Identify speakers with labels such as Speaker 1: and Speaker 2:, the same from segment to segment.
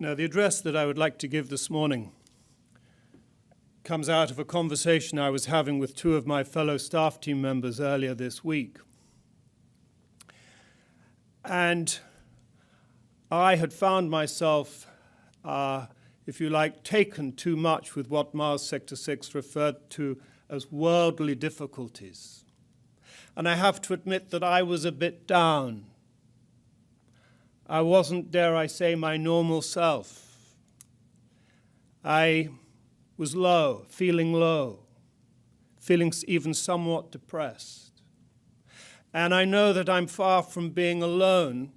Speaker 1: Now, the address that I would like to give this morning comes out of a conversation I was having with two of my fellow staff team members earlier this week. And I had found myself, if you like, taken too much with what Mars Sector 6 referred to as worldly difficulties. And I have to admit that I was a bit down. I wasn't, dare I say, my normal self. I was low, feeling even somewhat depressed. And I know that I'm far from being alone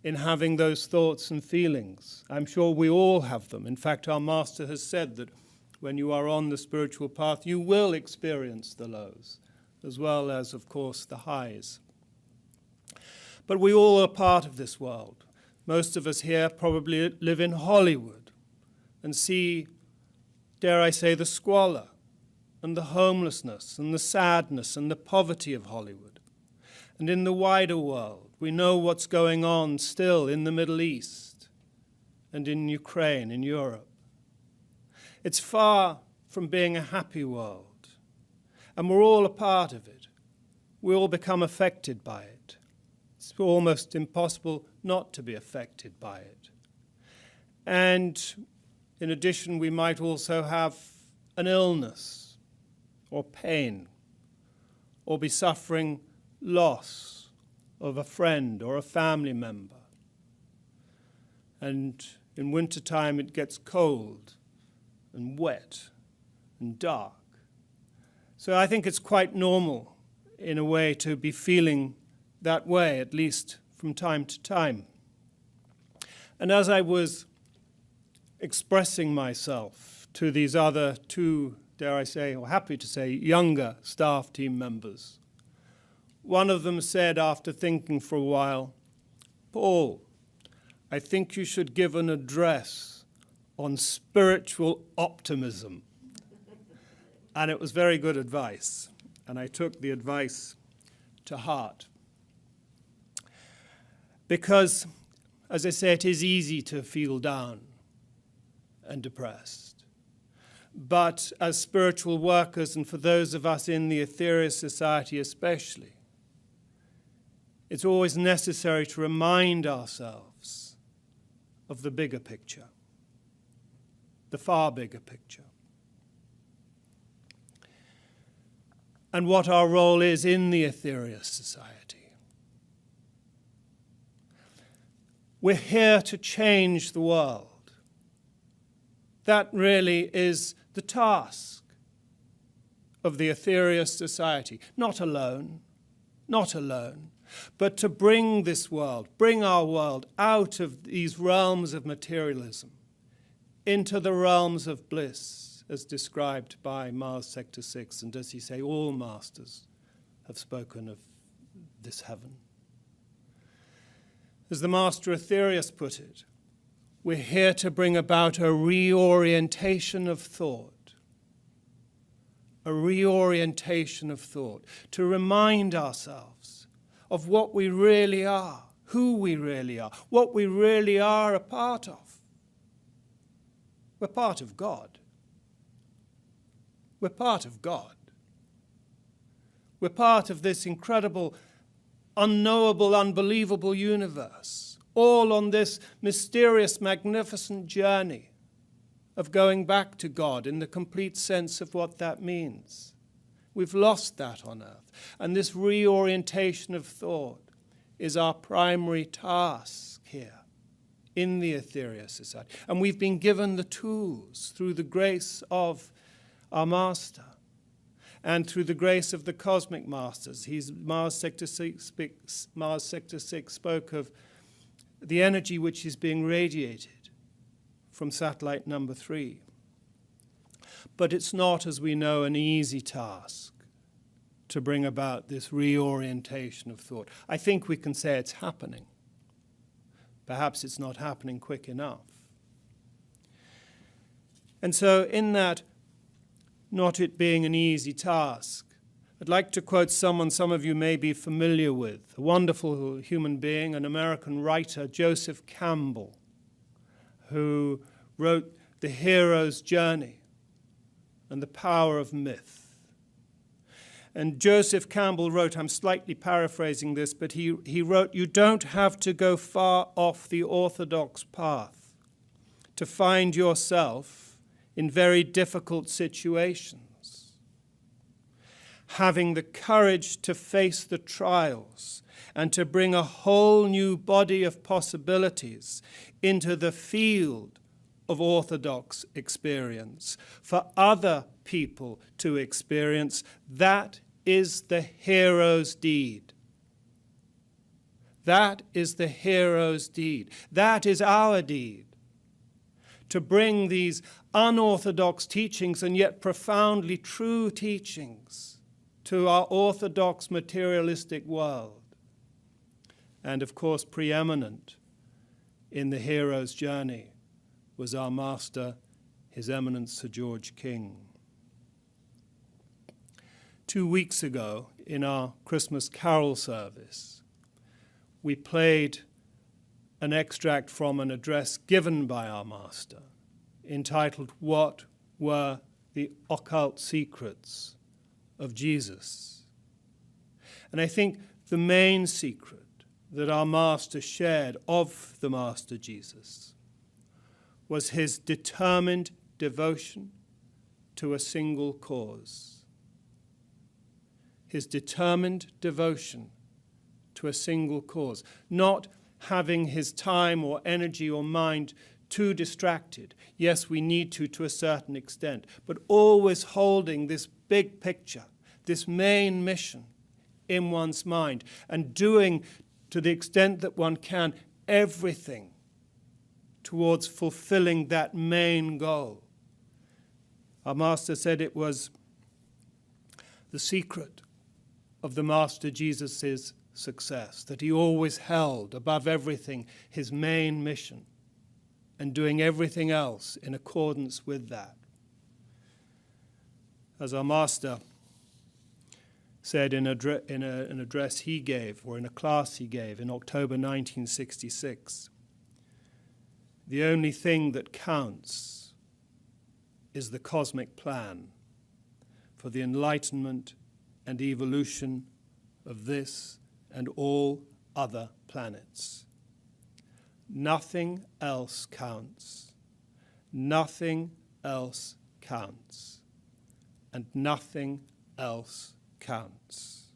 Speaker 1: in having those thoughts and feelings. I'm sure we all have them. In fact, our Master has said that when you are on the spiritual path, you will experience the lows, as well as, of course, the highs. But we all are part of this world. Most of us here probably live in Hollywood and see, dare I say, the squalor and the homelessness and the sadness and the poverty of Hollywood. And in the wider world, we know what's going on still in the Middle East and in Ukraine, in Europe. It's far from being a happy world, and we're all a part of it. We all become affected by it. It's almost impossible not to be affected by it. And in addition, we might also have an illness or pain, or be suffering loss of a friend or a family member. And in wintertime, it gets cold and wet and dark. So I think it's quite normal, in a way, to be feeling that way, at least from time to time. And as I was expressing myself to these other two, dare I say, or happy to say, younger staff team members, one of them said, after thinking for a while, "Paul, I think you should give an address on spiritual optimism." And it was very good advice, and I took the advice to heart. Because, as I say, it is easy to feel down and depressed. But as spiritual workers, and for those of us in the Aetherius Society especially, it's always necessary to remind ourselves of the bigger picture, the far bigger picture, and what our role is in the Aetherius Society. We're here to change the world. That really is the task of the Aetherius Society. Not alone, but to bring this world, bring our world out of these realms of materialism into the realms of bliss, as described by Mars Sector 6. And as you say, all masters have spoken of this heaven. As the Master Aetherius put it, we're here to bring about a reorientation of thought. A reorientation of thought, to remind ourselves of what we really are, who we really are, what we really are a part of. We're part of God. We're part of God. We're part of this incredible, unknowable, unbelievable universe, all on this mysterious, magnificent journey of going back to God in the complete sense of what that means. We've lost that on earth. And this reorientation of thought is our primary task here in the Aetherius Society. And we've been given the tools through the grace of our Master and through the grace of the cosmic masters. Mars Sector 6 spoke of the energy which is being radiated from satellite number 3. But it's not, as we know, an easy task to bring about this reorientation of thought. I think we can say it's happening. Perhaps it's not happening quick enough. And so in that, not it being an easy task. I'd like to quote someone some of you may be familiar with, a wonderful human being, an American writer, Joseph Campbell, who wrote The Hero's Journey and the Power of Myth. And Joseph Campbell wrote, I'm slightly paraphrasing this, but he wrote, you don't have to go far off the orthodox path to find yourself in very difficult situations. Having the courage to face the trials and to bring a whole new body of possibilities into the field of orthodox experience for other people to experience, that is the hero's deed. That is the hero's deed. That is our deed. To bring these unorthodox teachings and yet profoundly true teachings to our orthodox materialistic world. And of course, preeminent in the hero's journey was our master, His Eminence Sir George King. 2 weeks ago, in our Christmas carol service, we played an extract from an address given by our master, entitled, What Were the Occult Secrets of Jesus? And I think the main secret that our master shared of the Master Jesus was his determined devotion to a single cause. His determined devotion to a single cause, not having his time or energy or mind too distracted. Yes, we need to a certain extent, but always holding this big picture, this main mission in one's mind, and doing, to the extent that one can, everything towards fulfilling that main goal. Our master said it was the secret of the Master Jesus' success, that he always held above everything his main mission and doing everything else in accordance with that. As our master said in an address he gave, or in a class he gave in October 1966, the only thing that counts is the cosmic plan for the enlightenment and evolution of this and all other planets. Nothing else counts. Nothing else counts. And nothing else counts.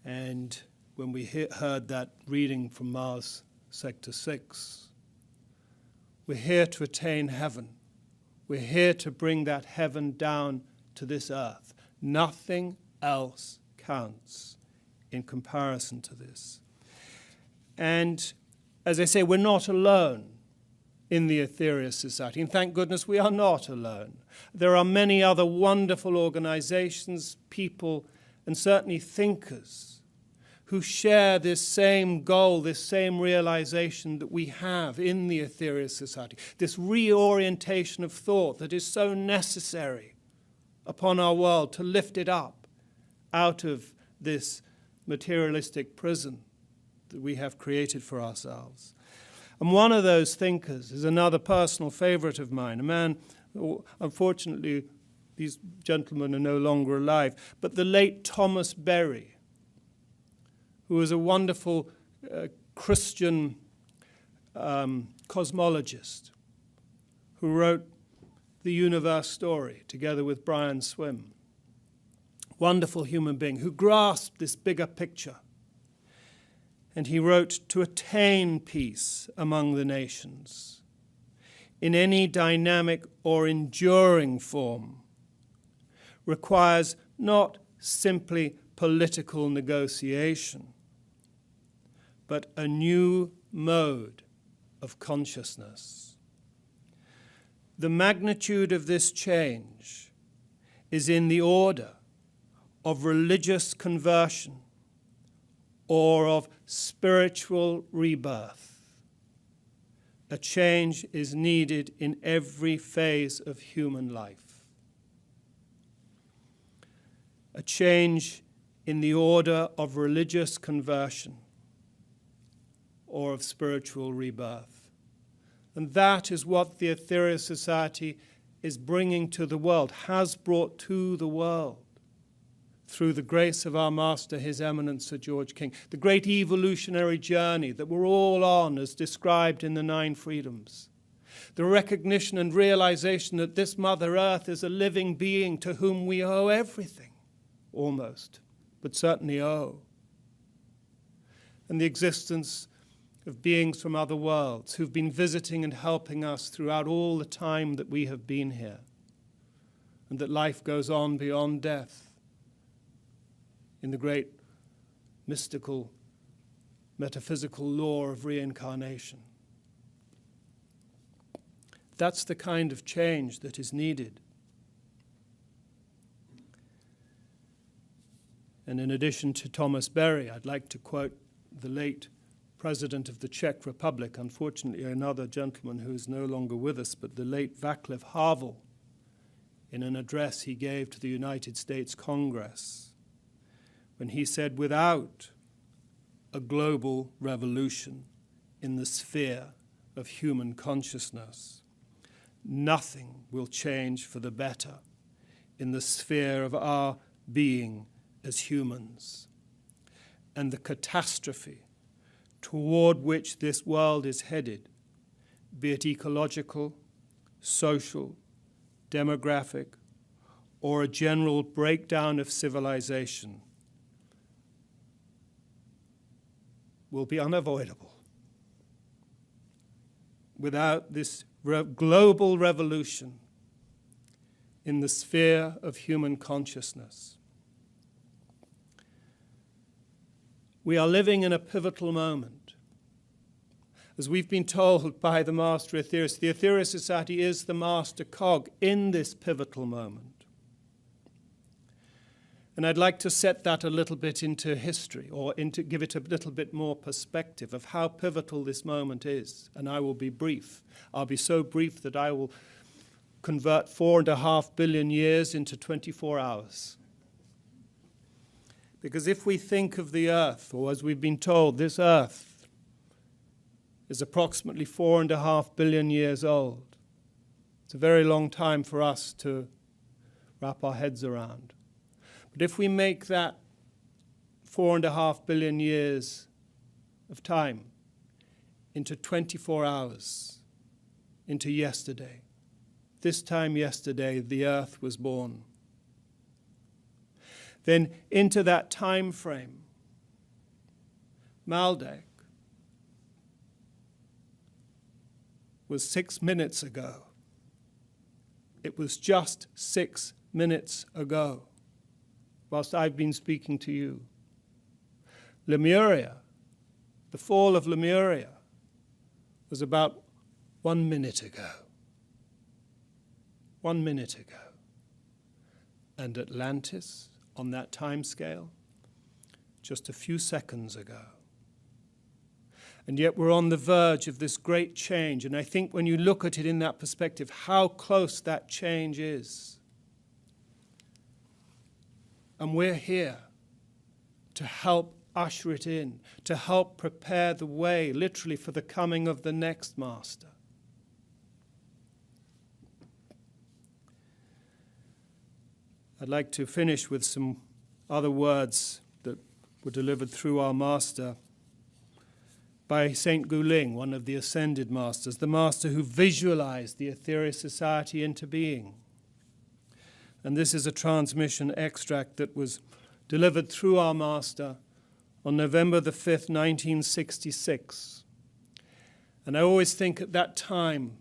Speaker 1: And when we heard that reading from Mars Sector 6, we're here to attain heaven. We're here to bring that heaven down to this earth. Nothing else counts in comparison to this. And as I say, we're not alone in the Aetherius Society. And thank goodness we are not alone. There are many other wonderful organizations, people, and certainly thinkers who share this same goal, this same realization that we have in the Aetherius Society, this reorientation of thought that is so necessary upon our world to lift it up out of this materialistic prison that we have created for ourselves. And one of those thinkers is another personal favorite of mine, a man, unfortunately, these gentlemen are no longer alive, but the late Thomas Berry, who was a wonderful Christian cosmologist who wrote The Universe Story together with Brian Swim. Wonderful human being who grasped this bigger picture. And he wrote, to attain peace among the nations in any dynamic or enduring form requires not simply political negotiation, but a new mode of consciousness. The magnitude of this change is in the order of religious conversion or of spiritual rebirth. A change is needed in every phase of human life. A change in the order of religious conversion or of spiritual rebirth. And that is what the Aetherius Society is bringing to the world, has brought to the world, through the grace of our Master, His Eminence Sir George King, the great evolutionary journey that we're all on as described in the 9 Freedoms. The recognition and realization that this Mother Earth is a living being to whom we owe everything, almost, but certainly owe. And the existence of beings from other worlds who've been visiting and helping us throughout all the time that we have been here, and that life goes on beyond death in the great mystical, metaphysical law of reincarnation. That's the kind of change that is needed. And in addition to Thomas Berry, I'd like to quote the late President of the Czech Republic, unfortunately another gentleman who is no longer with us, but the late Václav Havel, in an address he gave to the United States Congress, when he said, without a global revolution in the sphere of human consciousness, nothing will change for the better in the sphere of our being as humans. And the catastrophe toward which this world is headed, be it ecological, social, demographic, or a general breakdown of civilization, will be unavoidable without this global revolution in the sphere of human consciousness. We are living in a pivotal moment. As we've been told by the Master Aetherius, the Aetherius Society is the master cog in this pivotal moment. And I'd like to set that a little bit into history, or give it a little bit more perspective of how pivotal this moment is. And I will be brief. I'll be so brief that I will convert 4.5 billion years into 24 hours. Because if we think of the Earth, or as we've been told, this Earth is approximately 4.5 billion years old. It's a very long time for us to wrap our heads around. But if we make that 4.5 billion years of time into 24 hours, into yesterday, this time yesterday the Earth was born. Then into that time frame, Maldek was 6 minutes ago. It was just 6 minutes ago, whilst I've been speaking to you. Lemuria, the fall of Lemuria, was about 1 minute ago. 1 minute ago. And Atlantis, on that time scale, just a few seconds ago. And yet we're on the verge of this great change. And I think when you look at it in that perspective, how close that change is. And we're here to help usher it in, to help prepare the way, literally, for the coming of the next master. I'd like to finish with some other words that were delivered through our master by Saint Guling, one of the ascended masters, the master who visualized the Aetherius Society into being. And this is a transmission extract that was delivered through our master on November the 5th, 1966. And I always think at that time,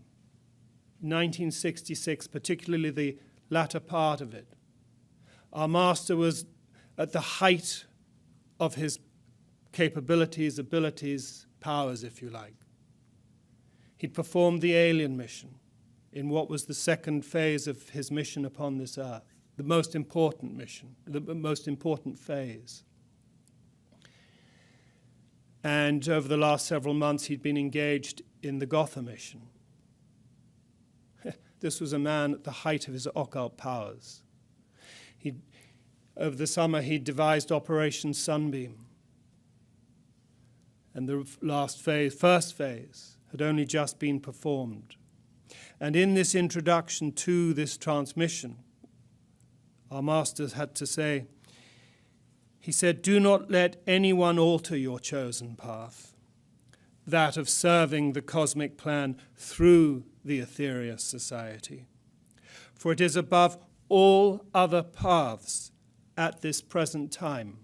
Speaker 1: 1966, particularly the latter part of it, our master was at the height of his capabilities, abilities, powers, if you like. He'd performed the alien mission in what was the second phase of his mission upon this earth, the most important mission, the most important phase. And over the last several months, he'd been engaged in the Gotha mission. This was a man at the height of his occult powers. Over the summer, he'd devised Operation Sunbeam. And the first phase, had only just been performed. And in this introduction to this transmission, our masters had to say, he said, "Do not let anyone alter your chosen path, that of serving the cosmic plan through the Aetherius Society. For it is above all other paths at this present time.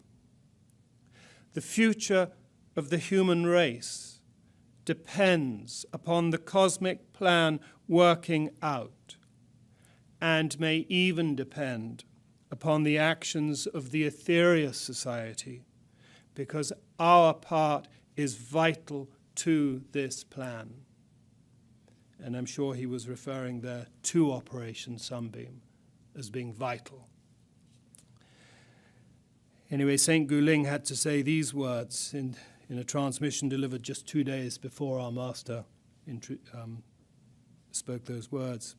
Speaker 1: The future of the human race depends upon the cosmic plan working out, and may even depend upon the actions of the Aetherius Society, because our part is vital to this plan." And I'm sure he was referring there to Operation Sunbeam as being vital. Anyway, St. Guling had to say these words in a transmission delivered just 2 days before our master spoke those words.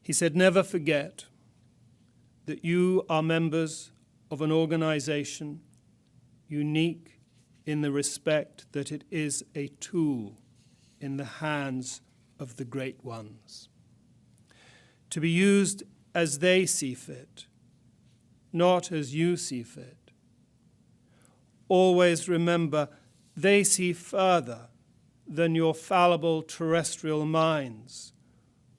Speaker 1: He said, "Never forget that you are members of an organization unique in the respect that it is a tool in the hands of the great ones, to be used as they see fit, not as you see fit. Always remember, they see further than your fallible terrestrial minds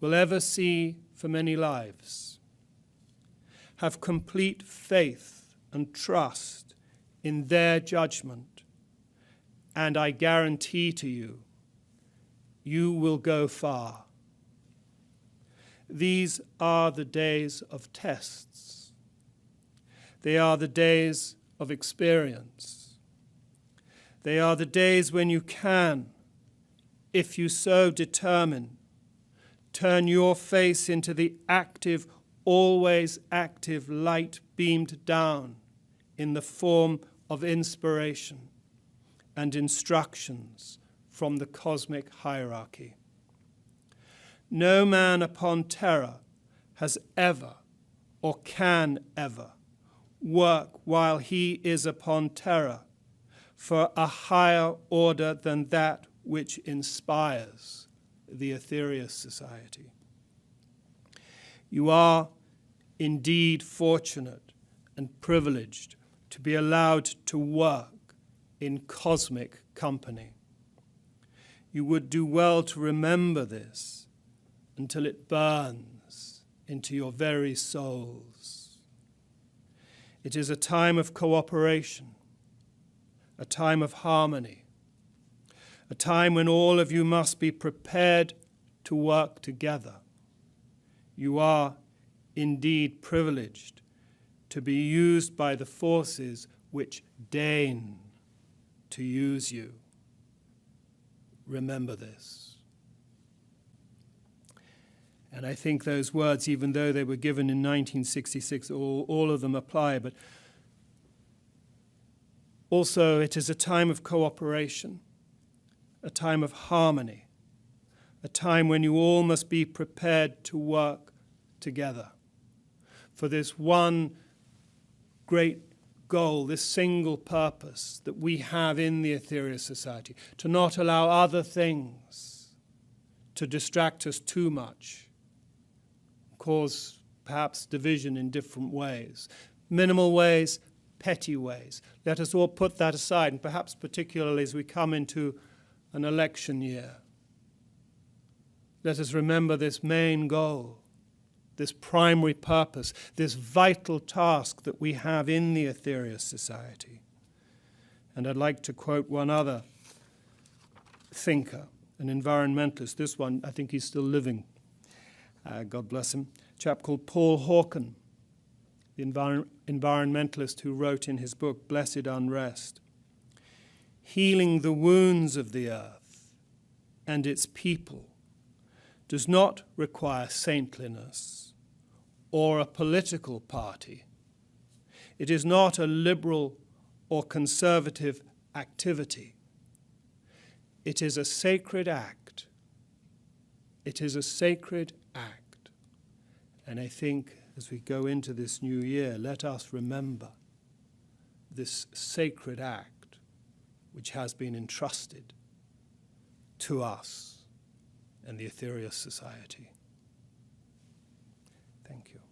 Speaker 1: will ever see for many lives. Have complete faith and trust in their judgment, and I guarantee to you, you will go far. These are the days of tests. They are the days of experience. They are the days when you can, if you so determine, turn your face into the active, always active light beamed down in the form of inspiration and instructions from the cosmic hierarchy. No man upon terra has ever or can ever work while he is upon terra for a higher order than that which inspires the Aetherius Society. You are indeed fortunate and privileged to be allowed to work in cosmic company. You would do well to remember this until it burns into your very souls. It is a time of cooperation, a time of harmony, a time when all of you must be prepared to work together. You are indeed privileged to be used by the forces which deign to use you. Remember this. And I think those words, even though they were given in 1966, all of them apply, but also it is a time of cooperation, a time of harmony, a time when you all must be prepared to work together for this one great goal, this single purpose that we have in the Aetherius Society, to not allow other things to distract us too much, cause perhaps division in different ways, minimal ways, petty ways. Let us all put that aside, and perhaps particularly as we come into an election year, let us remember this main goal, this primary purpose, this vital task that we have in the Aetherius Society. And I'd like to quote one other thinker, an environmentalist. This one, I think he's still living. God bless him. A chap called Paul Hawken, the environmentalist who wrote in his book, Blessed Unrest, healing the wounds of the earth and its people does not require saintliness or a political party. It is not a liberal or conservative activity. It is a sacred act. It is a sacred act. And I think as we go into this new year, let us remember this sacred act which has been entrusted to us and the Aetherius Society. Thank you.